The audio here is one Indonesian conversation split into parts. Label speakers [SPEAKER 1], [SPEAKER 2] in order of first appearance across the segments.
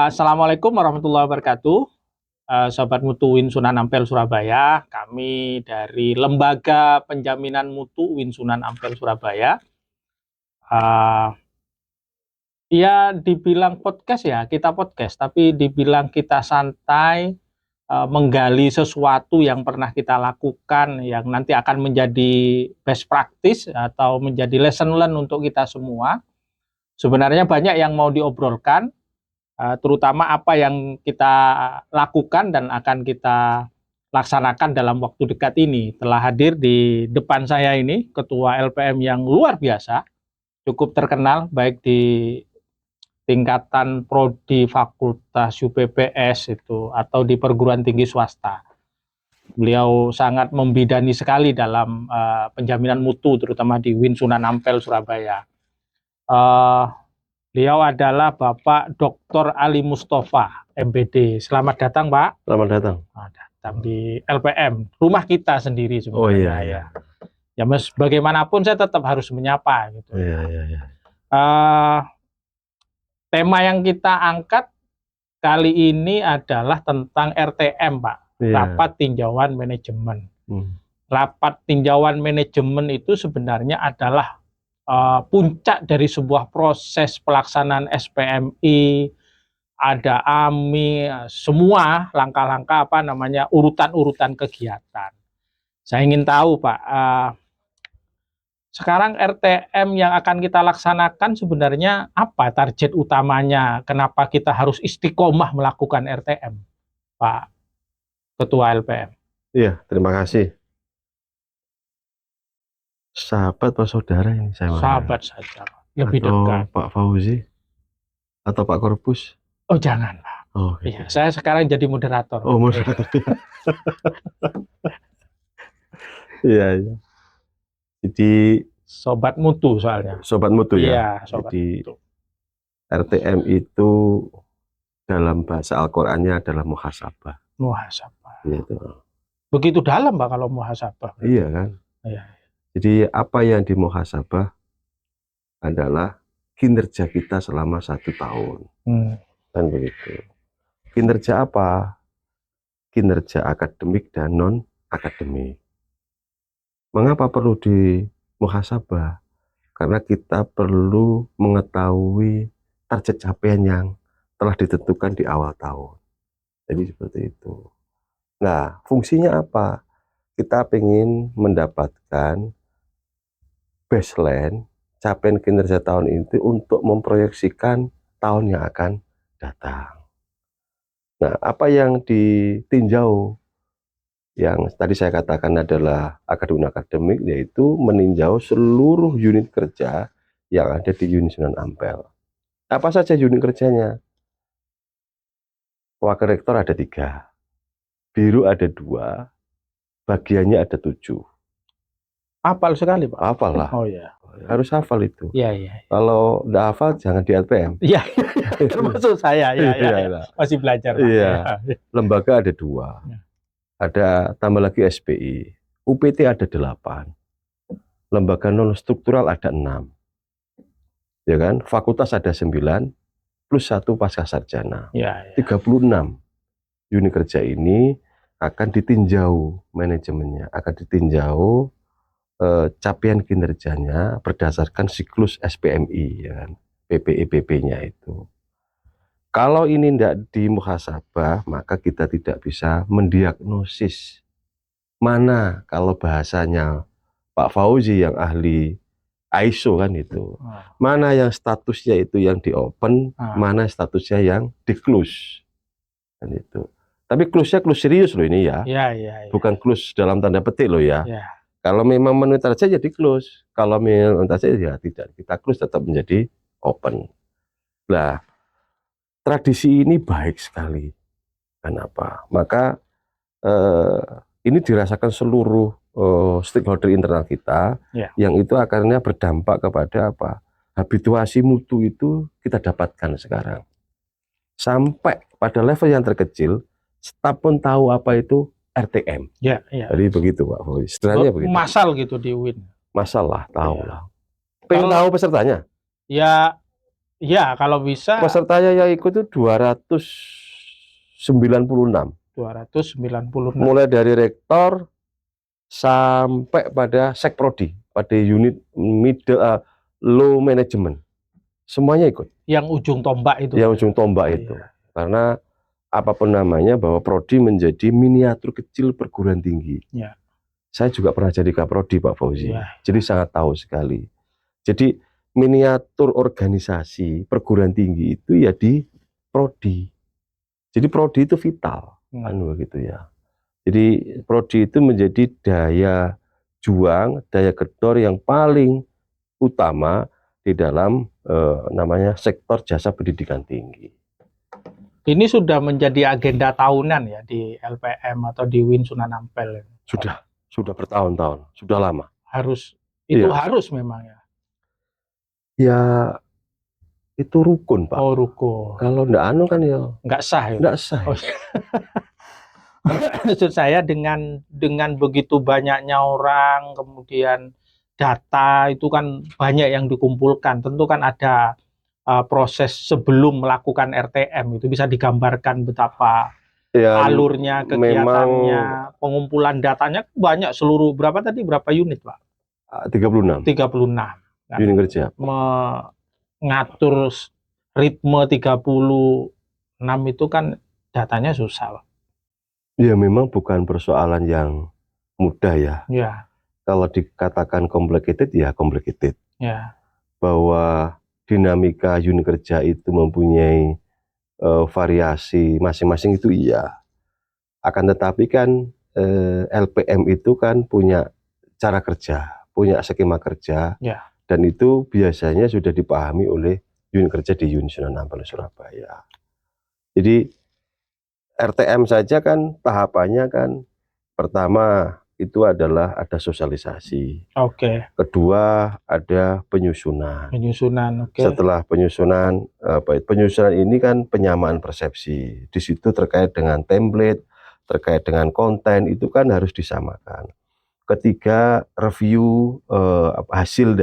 [SPEAKER 1] Assalamualaikum warahmatullahi wabarakatuh. Sobat Mutu Win Sunan Ampel Surabaya, kami dari Lembaga Penjaminan Mutu Win Sunan Ampel Surabaya. Ya dibilang podcast ya, kita podcast, tapi dibilang kita santai, menggali sesuatu yang pernah kita lakukan, yang nanti akan menjadi best practice atau menjadi lesson learn untuk kita semua. Sebenarnya banyak yang mau diobrolkan, terutama apa yang kita lakukan dan akan kita laksanakan dalam waktu dekat ini. Telah hadir di depan saya ini Ketua LPM yang luar biasa, cukup terkenal baik di tingkatan prodi fakultas UPPS itu atau di perguruan tinggi swasta. Beliau sangat membidani sekali dalam penjaminan mutu, terutama di Win Sunan Ampel Surabaya. Beliau adalah Bapak Dr. Ali Mustafa, MPD. Selamat datang, Pak.
[SPEAKER 2] Selamat datang.
[SPEAKER 1] Datang di LPM, rumah kita sendiri sebenarnya.
[SPEAKER 2] Oh iya, iya.
[SPEAKER 1] Ya, mas, bagaimanapun saya tetap harus menyapa. Gitu.
[SPEAKER 2] Iya.
[SPEAKER 1] Tema yang kita angkat kali ini adalah tentang RTM, Pak.
[SPEAKER 2] Iya.
[SPEAKER 1] Rapat Tinjauan Manajemen. Rapat Tinjauan Manajemen itu sebenarnya adalah puncak dari sebuah proses pelaksanaan SPMI, ada AMI, semua langkah-langkah urutan-urutan kegiatan. Saya ingin tahu, Pak, sekarang RTM yang akan kita laksanakan sebenarnya apa target utamanya? Kenapa kita harus istiqomah melakukan RTM, Pak Ketua LPM?
[SPEAKER 2] Iya, terima kasih. Sahabat atau saudara ini saya?
[SPEAKER 1] Sahabat saja, lebih dekat.
[SPEAKER 2] Pak Fauzi atau Pak Korpus?
[SPEAKER 1] Oh jangan, Pak.
[SPEAKER 2] Oh gitu.
[SPEAKER 1] Iya, saya sekarang jadi moderator.
[SPEAKER 2] Oh moderator. Iya. Jadi
[SPEAKER 1] Sobat Mutu soalnya.
[SPEAKER 2] Sobat Mutu ya.
[SPEAKER 1] Iya, Sobat
[SPEAKER 2] Jadi
[SPEAKER 1] Mutu.
[SPEAKER 2] RTM itu dalam bahasa Al-Qur'annya adalah muhasabah.
[SPEAKER 1] Muhasabah.
[SPEAKER 2] Gitu.
[SPEAKER 1] Begitu dalam, Pak, kalau muhasabah.
[SPEAKER 2] Iya kan?
[SPEAKER 1] Iya.
[SPEAKER 2] Jadi apa yang dimuhasabah adalah kinerja kita selama 1 tahun. Kan begitu. Kinerja apa? Kinerja akademik dan non-akademik. Mengapa perlu dimuhasabah? Karena kita perlu mengetahui target capaian yang telah ditentukan di awal tahun. Jadi seperti itu. Nah, fungsinya apa? Kita ingin mendapatkan baseline capaian kinerja tahun itu untuk memproyeksikan tahun yang akan datang. Nah, apa yang ditinjau yang tadi saya katakan adalah akademik, yaitu meninjau seluruh unit kerja yang ada di Unit Sunan Ampel. Apa saja unit kerjanya? Wakil rektor ada 3, biro ada 2, bagiannya ada 7.
[SPEAKER 1] Hafal sekali, Pak.
[SPEAKER 2] Hafal lah.
[SPEAKER 1] Oh iya.
[SPEAKER 2] Harus hafal itu.
[SPEAKER 1] Iya.
[SPEAKER 2] Kalau udah hafal jangan di LPM.
[SPEAKER 1] Iya. Termasuk saya. Iya. Masih belajar, Pak.
[SPEAKER 2] Iya. Lembaga ada 2. Ya. Ada tambah lagi SPI. UPT ada 8. Lembaga non struktural ada 6. Ya kan? Fakultas ada 9 plus 1 pasca sarjana.
[SPEAKER 1] Ya.
[SPEAKER 2] 36 unit kerja ini akan ditinjau manajemennya, akan ditinjau capaian kinerjanya berdasarkan siklus SPMI, ya kan? PPEPP-nya itu. Kalau ini tidak dimuhasabah, maka kita tidak bisa mendiagnosis mana, kalau bahasanya Pak Fauzi yang ahli ISO kan itu, mana yang statusnya itu yang di open, mana statusnya yang di close kan itu. Tapi close-nya close serius loh ini ya. Bukan close dalam tanda petik loh ya. Kalau memang menuntut saja di close, kalau memang saja ya tidak, kita close tetap menjadi open. Nah, tradisi ini baik sekali. Kenapa? Maka ini dirasakan seluruh stakeholder internal kita, yang itu akhirnya berdampak kepada apa? Habituasi mutu itu kita dapatkan sekarang. Sampai pada level yang terkecil, staf pun tahu apa itu RTM. Jadi begitu, Pak Fauzi. Sebenarnya begitu.
[SPEAKER 1] Masal gitu di UIN.
[SPEAKER 2] Masalah tahu lah. Pengen tahu pesertanya?
[SPEAKER 1] Ya, Ya, kalau bisa
[SPEAKER 2] Pesertanya yang ikut itu 296.
[SPEAKER 1] 296.
[SPEAKER 2] Mulai dari rektor sampai pada sekprodi, pada unit low management. Semuanya ikut.
[SPEAKER 1] Yang ujung tombak itu.
[SPEAKER 2] Yang ujung tombak itu. Karena apapun namanya, bahwa prodi menjadi miniatur kecil perguruan tinggi.
[SPEAKER 1] Ya.
[SPEAKER 2] Saya juga pernah jadi kaprodi, Pak Fauzi.
[SPEAKER 1] Ya.
[SPEAKER 2] Jadi sangat tahu sekali. Jadi miniatur organisasi perguruan tinggi itu ya di prodi. Jadi prodi itu vital, gitu ya. Jadi prodi itu menjadi daya juang, daya gedor yang paling utama di dalam namanya sektor jasa pendidikan tinggi.
[SPEAKER 1] Ini sudah menjadi agenda tahunan ya di LPM atau di Win Sunan Ampel.
[SPEAKER 2] Sudah bertahun-tahun, sudah lama.
[SPEAKER 1] Harus itu harus memang ya.
[SPEAKER 2] Ya itu rukun, Pak.
[SPEAKER 1] Oh, rukun.
[SPEAKER 2] Kalau enggak kan ya
[SPEAKER 1] enggak sah ya.
[SPEAKER 2] Enggak sah.
[SPEAKER 1] Oh. Maksud saya dengan begitu banyaknya orang, kemudian data itu kan banyak yang dikumpulkan. Tentu kan ada proses sebelum melakukan RTM, itu bisa digambarkan betapa ya, alurnya, kegiatannya, pengumpulan datanya banyak, seluruh berapa unit, Pak?
[SPEAKER 2] 36.
[SPEAKER 1] 36. Kan?
[SPEAKER 2] Unit kerja.
[SPEAKER 1] Mengatur ritme 36 itu kan datanya susah, Pak.
[SPEAKER 2] Ya memang bukan persoalan yang mudah ya.
[SPEAKER 1] Ya.
[SPEAKER 2] Kalau dikatakan complicated ya complicated.
[SPEAKER 1] Ya.
[SPEAKER 2] Bahwa dinamika unit kerja itu mempunyai variasi masing-masing itu iya. Akan tetapi kan LPM itu kan punya cara kerja, punya skema kerja.
[SPEAKER 1] Ya.
[SPEAKER 2] Dan itu biasanya sudah dipahami oleh unit kerja di Unit Sunan Ampel Surabaya. Jadi RTM saja kan tahapannya kan pertama itu adalah ada sosialisasi.
[SPEAKER 1] Oke.
[SPEAKER 2] Kedua ada penyusunan.
[SPEAKER 1] Oke.
[SPEAKER 2] Setelah penyusunan, penyusunan ini kan penyamaan persepsi. Di situ terkait dengan template, terkait dengan konten itu kan harus disamakan. Ketiga review hasil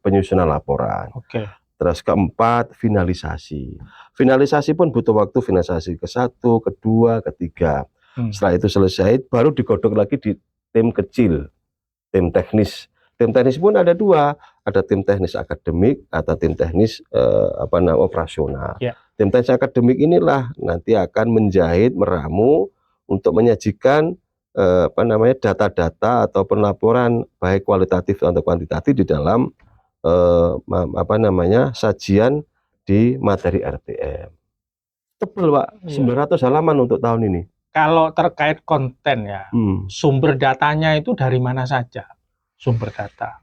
[SPEAKER 2] penyusunan laporan.
[SPEAKER 1] Oke.
[SPEAKER 2] Terus keempat finalisasi. Finalisasi pun butuh waktu, finalisasi ke-1, kedua, ketiga. Setelah itu selesai, baru digodok lagi di tim kecil, tim teknis. Tim teknis pun ada dua, ada tim teknis akademik atau tim teknis operasional. Ya. Tim teknis akademik inilah nanti akan menjahit, meramu untuk menyajikan data-data atau laporan baik kualitatif atau kuantitatif di dalam sajian di materi RTM. Tebel, Pak, 900 halaman untuk tahun ini.
[SPEAKER 1] Kalau terkait konten ya, sumber datanya itu dari mana saja? Sumber data.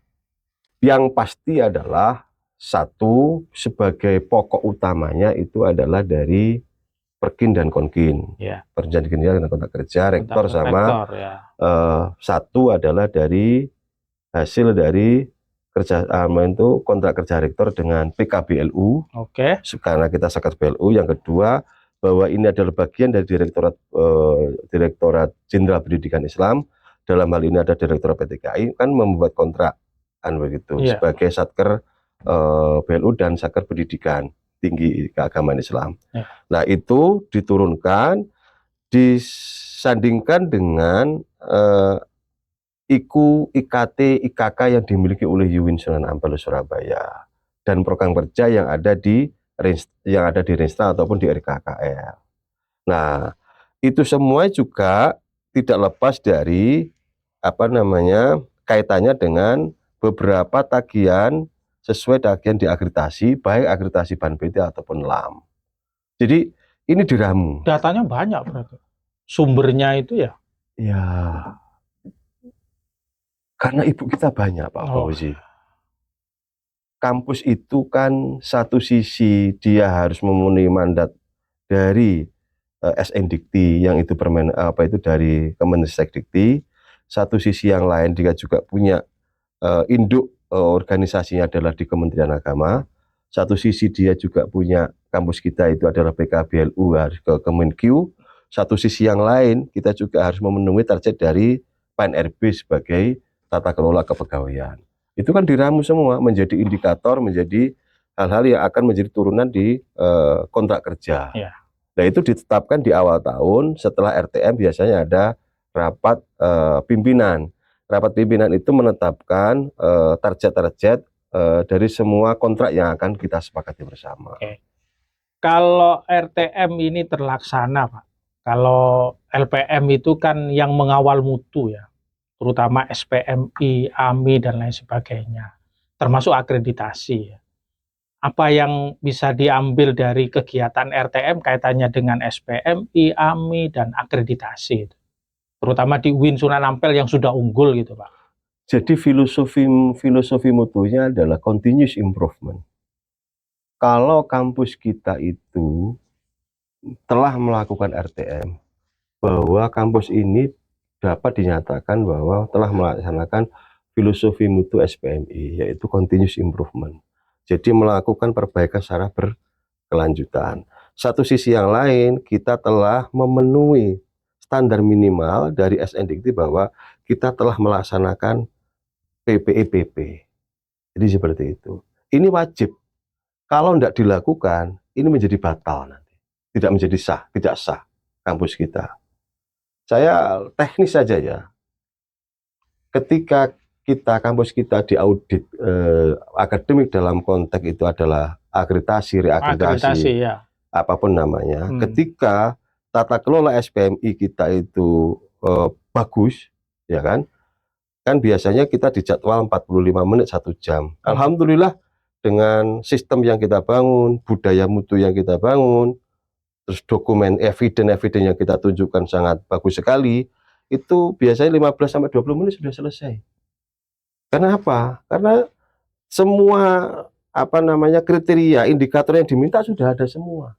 [SPEAKER 2] Yang pasti adalah satu, sebagai pokok utamanya itu adalah dari Perkin dan Konkin. Ya. Perjanjian kinerja dan kontrak kerja, rektor sama ya. Satu adalah dari hasil dari itu kontrak kerja rektor dengan PKBLU. Oke. Karena kita Saker BLU. Yang kedua, bahwa ini adalah bagian dari Direktorat Jenderal Pendidikan Islam. Dalam hal ini ada Direktorat PTKI kan membuat kontrak begitu sebagai Satker BLU dan Satker Pendidikan Tinggi Keagamaan Islam. Ya. Nah, itu diturunkan disandingkan dengan IKU, IKT, IKK yang dimiliki oleh UIN Sunan Ampel Surabaya dan program kerja yang ada di Renstra ataupun di RKKL. Nah, itu semua juga tidak lepas dari kaitannya dengan beberapa tagihan sesuai tagihan diakreditasi, baik akreditasi BAN-PT ataupun LAM. Jadi ini diramu.
[SPEAKER 1] Datanya banyak berarti. Sumbernya itu ya?
[SPEAKER 2] Ya. Karena ibu kita banyak, Pak Fauzi. Kampus itu kan satu sisi dia harus memenuhi mandat dari SNDikti yang itu dari Kemenristekdikti. Satu sisi yang lain dia juga punya induk organisasinya adalah di Kementerian Agama. Satu sisi dia juga punya kampus kita itu adalah PKBLU harus ke Kemenkyu. Satu sisi yang lain kita juga harus memenuhi target dari PAN-RB sebagai tata kelola kepegawaian. Itu kan diramu semua menjadi indikator, menjadi hal-hal yang akan menjadi turunan di kontrak kerja.
[SPEAKER 1] Ya.
[SPEAKER 2] Nah, itu ditetapkan di awal tahun. Setelah RTM biasanya ada rapat pimpinan. Rapat pimpinan itu menetapkan target-target dari semua kontrak yang akan kita sepakati bersama.
[SPEAKER 1] Oke. Kalau RTM ini terlaksana, Pak, kalau LPM itu kan yang mengawal mutu ya, terutama SPMI, AMI, dan lain sebagainya, termasuk akreditasi ya. Apa yang bisa diambil dari kegiatan RTM kaitannya dengan SPMI, AMI, dan akreditasi, terutama di UIN Sunan Ampel yang sudah unggul gitu, Pak?
[SPEAKER 2] Jadi filosofi mutunya adalah continuous improvement. Kalau kampus kita itu telah melakukan RTM, bahwa kampus ini dapat dinyatakan bahwa telah melaksanakan filosofi mutu SPMI, yaitu continuous improvement. Jadi melakukan perbaikan secara berkelanjutan. Satu sisi yang lain, kita telah memenuhi standar minimal dari SNDikti bahwa kita telah melaksanakan PPEPP. Jadi seperti itu. Ini wajib. Kalau tidak dilakukan, ini menjadi batal nanti. Tidak menjadi sah, tidak sah kampus kita. Saya teknis saja ya. Ketika kampus kita diaudit akademik dalam konteks itu adalah akreditasi, reakreditasi,
[SPEAKER 1] ya.
[SPEAKER 2] apapun namanya. Ketika tata kelola SPMI kita itu bagus, ya kan? Kan biasanya kita dijadwal 45 menit 1 jam. Alhamdulillah dengan sistem yang kita bangun, budaya mutu yang kita bangun, terus dokumen eviden yang kita tunjukkan sangat bagus sekali, itu biasanya 15-20 menit sudah selesai. Karena apa? Karena semua kriteria, indikator yang diminta sudah ada semua.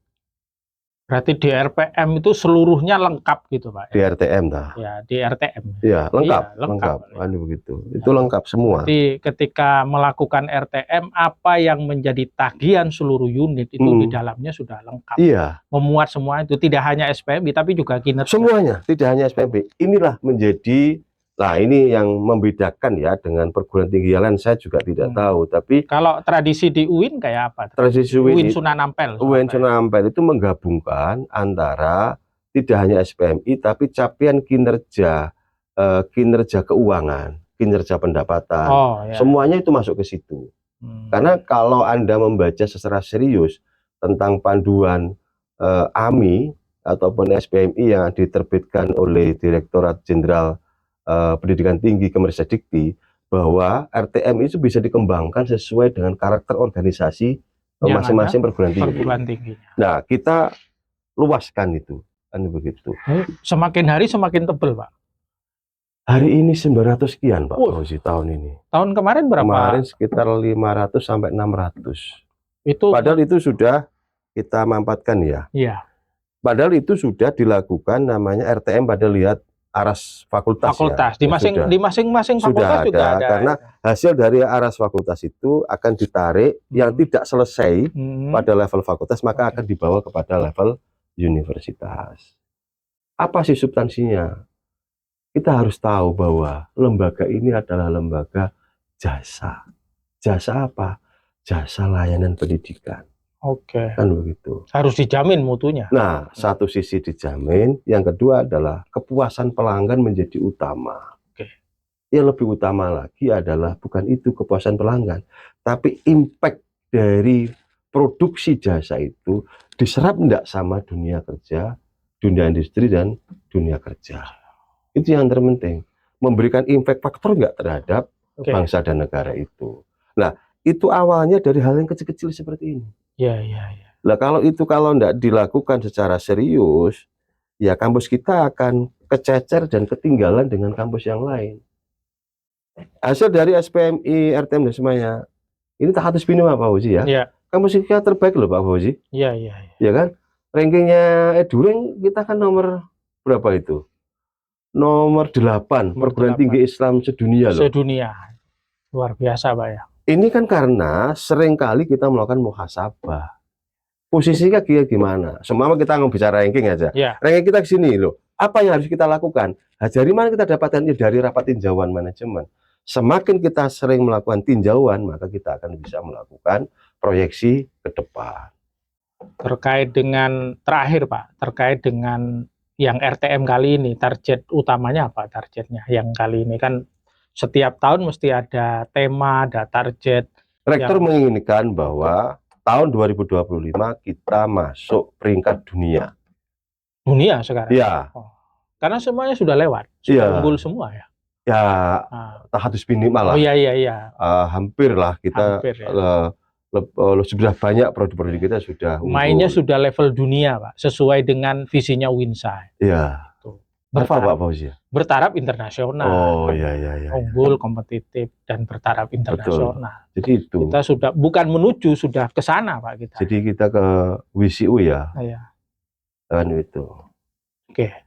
[SPEAKER 1] Berarti di RPM itu seluruhnya lengkap gitu, Pak?
[SPEAKER 2] Di RTM dah.
[SPEAKER 1] Ya, di RTM.
[SPEAKER 2] Ya, lengkap,
[SPEAKER 1] iya, lengkap.
[SPEAKER 2] Begitu. Itu lengkap semua.
[SPEAKER 1] Jadi ketika melakukan RTM, apa yang menjadi tagihan seluruh unit itu di dalamnya sudah lengkap.
[SPEAKER 2] Iya.
[SPEAKER 1] Memuat semua itu, tidak hanya SPMI tapi juga kinerja.
[SPEAKER 2] Semuanya, tidak hanya SPMI. Inilah menjadi, ini yang membedakan ya dengan perguruan tinggi yang lain, saya juga tidak tahu. Tapi
[SPEAKER 1] kalau tradisi di UIN kayak apa?
[SPEAKER 2] Tradisi
[SPEAKER 1] UIN Sunan Ampel.
[SPEAKER 2] UIN Sunan Ampel itu menggabungkan antara tidak hanya SPMI tapi capaian kinerja, kinerja keuangan, kinerja pendapatan, semuanya itu masuk ke situ. Karena kalau Anda membaca secara serius tentang panduan AMI ataupun SPMI yang diterbitkan oleh Direktorat Jenderal Pendidikan Tinggi Kemendikti, bahwa RTM itu bisa dikembangkan sesuai dengan karakter organisasi masing-masing perguruan tinggi. Nah, kita luaskan itu, kan begitu.
[SPEAKER 1] Semakin hari semakin tebal, Pak.
[SPEAKER 2] Hari ini 900 sekian, Pak Fauzi, tahun ini.
[SPEAKER 1] Tahun kemarin berapa?
[SPEAKER 2] Kemarin sekitar 500 sampai 600.
[SPEAKER 1] Itu
[SPEAKER 2] padahal itu sudah kita mampatkan ya.
[SPEAKER 1] Iya.
[SPEAKER 2] Padahal itu sudah dilakukan namanya RTM pada lihat aras fakultas ya.
[SPEAKER 1] Di masing-masing fakultas
[SPEAKER 2] sudah
[SPEAKER 1] juga ada.
[SPEAKER 2] Karena hasil dari aras fakultas itu akan ditarik yang tidak selesai pada level fakultas, maka akan dibawa kepada level universitas. Apa sih substansinya? Kita harus tahu bahwa lembaga ini adalah lembaga jasa. Jasa apa? Jasa layanan pendidikan.
[SPEAKER 1] Oke.
[SPEAKER 2] Kan begitu.
[SPEAKER 1] Harus dijamin mutunya.
[SPEAKER 2] Nah, satu sisi dijamin, yang kedua adalah kepuasan pelanggan menjadi utama.
[SPEAKER 1] Oke.
[SPEAKER 2] Yang lebih utama lagi adalah bukan itu kepuasan pelanggan, tapi impact dari produksi jasa itu diserap enggak sama dunia kerja, dunia industri dan dunia kerja. Itu yang terpenting. Memberikan impact faktor enggak terhadap bangsa dan negara itu. Nah, itu awalnya dari hal yang kecil-kecil seperti ini.
[SPEAKER 1] Ya.
[SPEAKER 2] Nah, kalau enggak dilakukan secara serius, ya kampus kita akan kececer dan ketinggalan dengan kampus yang lain. Hasil dari SPMI, RTM dan semuanya, ini tak harus minum Pak Fauzi ya.
[SPEAKER 1] Ya.
[SPEAKER 2] Kampus kita terbaik loh Pak Fauzi.
[SPEAKER 1] Iya.
[SPEAKER 2] Ya kan? Rankingnya Edureng kita kan nomor berapa itu? Nomor 8 perguruan tinggi Islam sedunia loh.
[SPEAKER 1] Sedunia. Luar biasa Pak ya.
[SPEAKER 2] Ini kan karena seringkali kita melakukan muhasabah. Posisinya gimana? Semua kita bicara ranking aja.
[SPEAKER 1] Ya.
[SPEAKER 2] Ranking kita ke sini loh. Apa yang harus kita lakukan? Dari mana kita dapatkan? Dari rapat tinjauan manajemen. Semakin kita sering melakukan tinjauan, maka kita akan bisa melakukan proyeksi ke depan.
[SPEAKER 1] Terkait dengan terakhir Pak, terkait dengan yang RTM kali ini, target utamanya apa targetnya? Yang kali ini kan setiap tahun mesti ada tema, ada target.
[SPEAKER 2] Rektor menginginkan bahwa tahun 2025 kita masuk peringkat dunia.
[SPEAKER 1] Dunia sekarang?
[SPEAKER 2] Iya.
[SPEAKER 1] Oh, karena semuanya sudah lewat, sudah
[SPEAKER 2] Iya.
[SPEAKER 1] unggul semua ya?
[SPEAKER 2] Ya, tahadus minimal lah.
[SPEAKER 1] Oh iya.
[SPEAKER 2] Hampir lah kita
[SPEAKER 1] Hampir, ya.
[SPEAKER 2] Sudah banyak produk-produk kita sudah unggul.
[SPEAKER 1] Mainnya sudah level dunia Pak, sesuai dengan visinya Winsai.
[SPEAKER 2] Iya. Apa Pak Fauzi?
[SPEAKER 1] Bertaraf internasional.
[SPEAKER 2] Oh iya.
[SPEAKER 1] Unggul, kompetitif, dan bertaraf internasional.
[SPEAKER 2] Betul. Jadi itu.
[SPEAKER 1] Kita sudah bukan menuju, sudah ke sana Pak kita.
[SPEAKER 2] Jadi kita ke WCU ya.
[SPEAKER 1] Iya.
[SPEAKER 2] Kan itu.
[SPEAKER 1] Oke.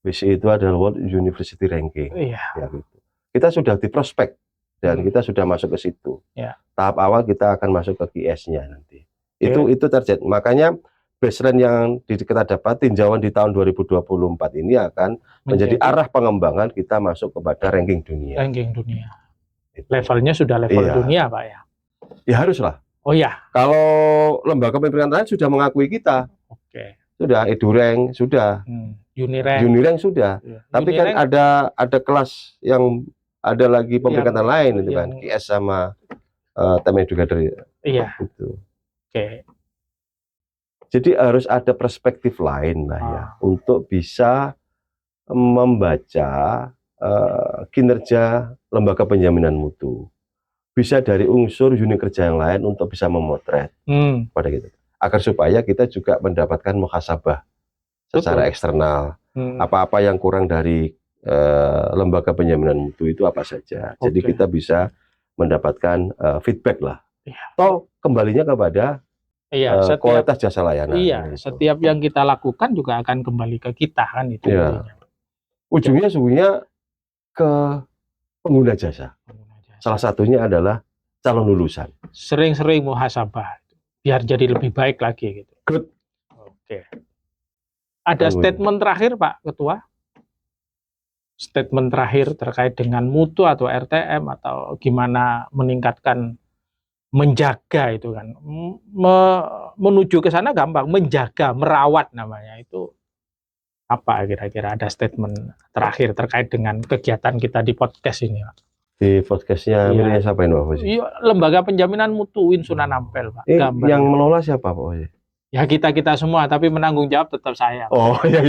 [SPEAKER 2] WCU itu adalah World University Ranking.
[SPEAKER 1] Iya.
[SPEAKER 2] Ya, gitu. Kita sudah di prospek dan kita sudah masuk ke situ.
[SPEAKER 1] Ya.
[SPEAKER 2] Tahap awal kita akan masuk ke QS-nya nanti. Itu target. Makanya baseline yang kita dapat tinjauan di tahun 2024 ini akan menjadi arah pengembangan kita masuk kepada ranking dunia.
[SPEAKER 1] Ranking dunia. Levelnya sudah level dunia Pak ya?
[SPEAKER 2] Ya haruslah.
[SPEAKER 1] Oh ya.
[SPEAKER 2] Kalau lembaga pemerintahan lain sudah mengakui kita.
[SPEAKER 1] Oke.
[SPEAKER 2] Sudah, EduRank sudah. Unirank sudah. Ya. Tapi Unirank, kan ada kelas yang ada lagi pemerintahan lain itu kan, QS sama Time Educator. Iya. Gitu.
[SPEAKER 1] Oke.
[SPEAKER 2] Jadi harus ada perspektif lain lah ya untuk bisa membaca kinerja lembaga penjaminan mutu. Bisa dari unsur unit kerja yang lain untuk bisa memotret pada gitu. Agar supaya kita juga mendapatkan muhasabah secara eksternal. Apa-apa yang kurang dari lembaga penjaminan mutu itu apa saja. Jadi kita bisa mendapatkan feedback lah. Toh kembalinya kepada kualitas jasa layanan.
[SPEAKER 1] Iya, gitu. Setiap yang kita lakukan juga akan kembali ke kita kan itu.
[SPEAKER 2] Iya. Ujungnya sebenarnya ke pengguna jasa. Salah satunya adalah calon lulusan.
[SPEAKER 1] Sering-sering muhasabah biar jadi lebih baik lagi gitu.
[SPEAKER 2] Good.
[SPEAKER 1] Oke. Ada statement terakhir Pak Ketua? Statement terakhir terkait dengan mutu atau RTM atau gimana meningkatkan, menjaga itu kan, menuju ke sana gampang, menjaga, merawat namanya itu apa kira-kira? Ada statement terakhir terkait dengan kegiatan kita di podcast ini Pak?
[SPEAKER 2] Di podcastnya miliknya siapa ini Pak Fauzi?
[SPEAKER 1] Iya, Lembaga Penjaminan Mutu Win Sunan Ampel Pak.
[SPEAKER 2] Yang mengelola siapa Pak Fauzi?
[SPEAKER 1] Ya kita semua, tapi menanggung jawab tetap saya.
[SPEAKER 2] Oh iya.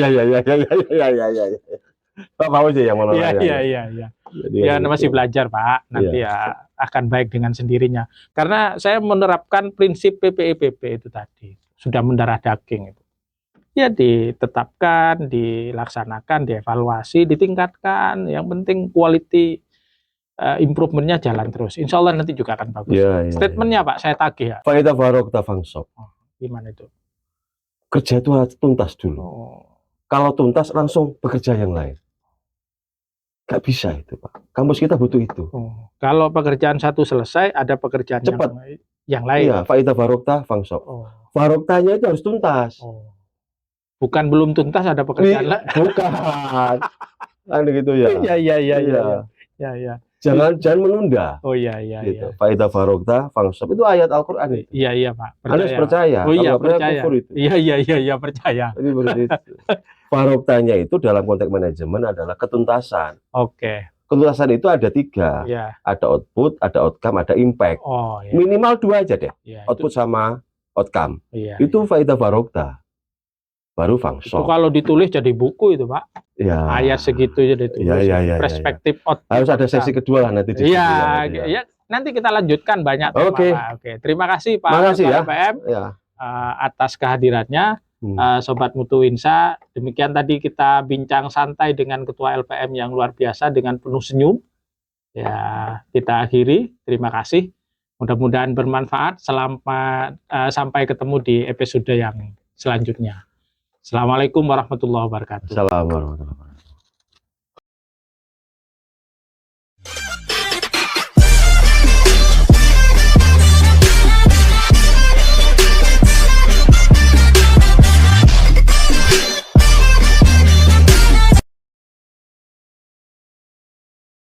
[SPEAKER 2] Pak Fauzi yang mengelola.
[SPEAKER 1] Iya. Ya masih belajar Pak, nanti ya akan baik dengan sendirinya. Karena saya menerapkan prinsip PPIPP itu tadi, sudah mendarah daging itu. Ya ditetapkan, dilaksanakan, dievaluasi, ditingkatkan. Yang penting quality improvementnya jalan terus. Insya Allah nanti juga akan bagus. Statementnya Pak, saya tagih ya.
[SPEAKER 2] Faedah barokah fangsob.
[SPEAKER 1] Gimana itu?
[SPEAKER 2] Kerja itu harus tuntas dulu. Kalau tuntas langsung bekerja yang lain. Gak bisa itu Pak. Kampus kita butuh itu.
[SPEAKER 1] Kalau pekerjaan satu selesai, ada pekerjaan
[SPEAKER 2] cepat
[SPEAKER 1] yang lain.
[SPEAKER 2] Iya, faedah barokah fangsob. Baroktahnya itu harus tuntas.
[SPEAKER 1] Bukan belum tuntas ada pekerjaan lain.
[SPEAKER 2] Bukan. Kan gitu ya.
[SPEAKER 1] Iya.
[SPEAKER 2] Jangan menunda.
[SPEAKER 1] Oh iya.
[SPEAKER 2] Gitu. Faedah barokah fangsob itu ayat Al-Qur'an itu.
[SPEAKER 1] Iya Pak.
[SPEAKER 2] Anda harus percaya.
[SPEAKER 1] Oh iya, percaya.
[SPEAKER 2] Itu.
[SPEAKER 1] Iya, percaya.
[SPEAKER 2] Baroktahnya itu dalam konteks manajemen adalah ketuntasan.
[SPEAKER 1] Oke.
[SPEAKER 2] Ketuntasan itu ada 3. Ada output, ada outcome, ada impact. Minimal 2 aja deh. Output sama outcome. Itu faedah barokah. Baru fangsob.
[SPEAKER 1] Itu kalau ditulis jadi buku itu Pak. Ayat segitu jadi ditulis. Perspektif output.
[SPEAKER 2] Harus ada sesi kedua lah nanti.
[SPEAKER 1] Iya. Nanti kita lanjutkan banyak tema Pak. Oke. Terima kasih Pak Ketua LPM atas kehadirannya. Sobat Mutu Winsa, demikian tadi kita bincang santai dengan Ketua LPM yang luar biasa dengan penuh senyum. Ya, kita akhiri. Terima kasih. Mudah-mudahan bermanfaat. Sampai ketemu di episode yang selanjutnya. Assalamualaikum warahmatullahi wabarakatuh.
[SPEAKER 2] Assalamualaikum warahmatullahi wabarakatuh.